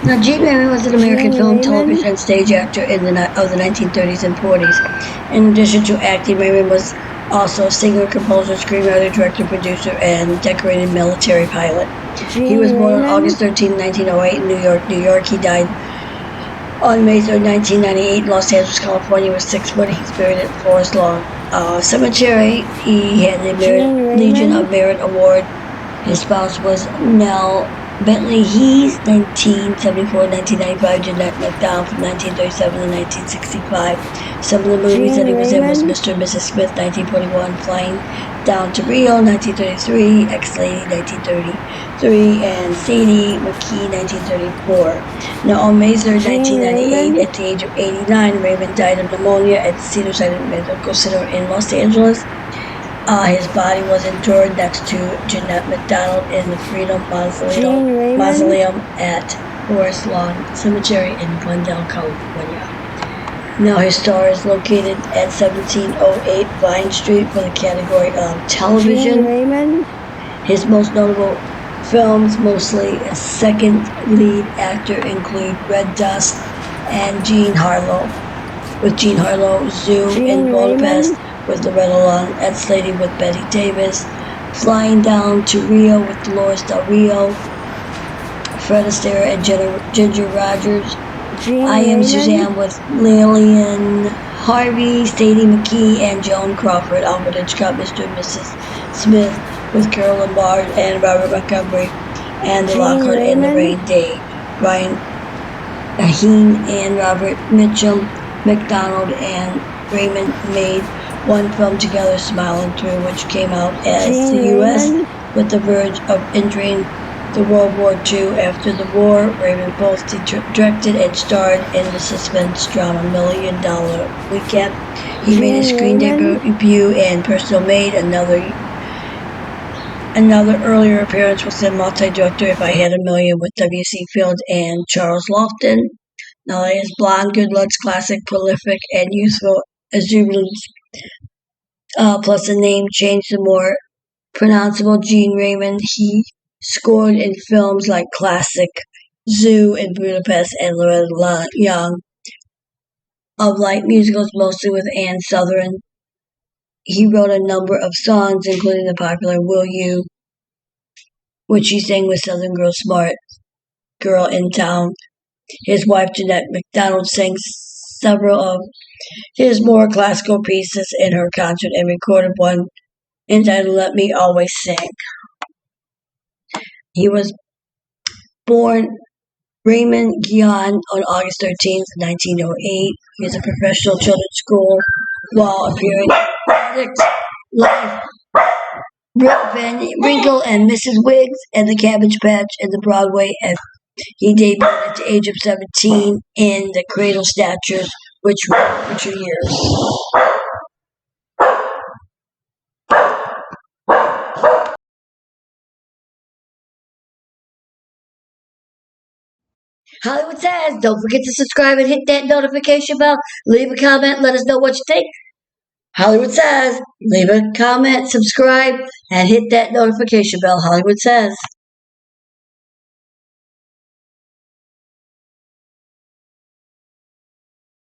Now, Gene Raymond was an American film, Raymond. television, and stage actor of the 1930s and 40s. In addition to acting, Raymond was also a singer, composer, screenwriter, director, producer, and decorated military pilot. He was born on August 13, 1908 in New York, New York. He died on May 3, 1998 in Los Angeles, California. He was 6 foot. He's buried at Forest Lawn Cemetery. He had the Legion of Merit Award. His spouse was Nell Bentley Hees, 1974-1995, Jeanette MacDonald from 1937 to 1965. Some of the movies that he was in was Mr. and Mrs. Smith, 1941, Flying Down to Rio, 1933, Ex-Lady, 1933, and Sadie McKee, 1934. Now, on May 3, 1998, at the age of 89, Raymond died of pneumonia at Cedars-Sinai Medical Center in Los Angeles. His body was interred next to Jeanette MacDonald in the Freedom Mausoleum at Forest Lawn Cemetery in Glendale, California. Now, his star is located at 1708 Vine Street for the category of television. His most notable films, mostly a second lead actor, include Red Dust and Jean Harlow. With Jean Harlow, Zoo in Budapest with Loretta Lynn, Ex-Lady with Betty Davis, Flying Down to Rio with Dolores Del Rio, Fred Astaire and Ginger Rogers, I Am Suzanne with Lillian Harvey, Sadie McKee, and Joan Crawford, Alfred Hitchcock, Mr. and Mrs. Smith with Carol Lombard and Robert Montgomery, and The Lockhart and the Rain Day, Brian Aheen and Robert Mitchum McDonald and Raymond made one film together, Smiling Through, which came out as the U.S. with the verge of entering the World War II. After the war, Raymond both directed and starred in the suspense drama $1 Million Weekend. He made his screen debut in Personal Maid. Another earlier appearance was in multi-director If I Had a Million with W.C. Fields and Charles Lofton. Now, his blonde, good looks, classic, prolific, and youthful exuberance, plus a name change to more pronounceable Gene Raymond. He scored in films like Classic, Zoo in Budapest, and Loretta Young. Of light musicals, mostly with Ann Sothern. He wrote a number of songs, including the popular Will You, which he sang with Southern Girl Smart Girl in Town. His wife, Jeanette MacDonald, sang several of his more classical pieces in her concert and recorded one entitled Let Me Always Sing. He was born Raymond Guion on August 13, 1908. He is a professional children's school while appearing in Life, Rip Van Winkle and Mrs. Wiggs and the Cabbage Patch and the Broadway. And he debuted at the age of 17 in The Cradle Snatchers, which ran for 2 years. Hollywood Says, don't forget to subscribe and hit that notification bell. Leave a comment, let us know what you think. Hollywood Says, leave a comment, subscribe, and hit that notification bell. Hollywood Says.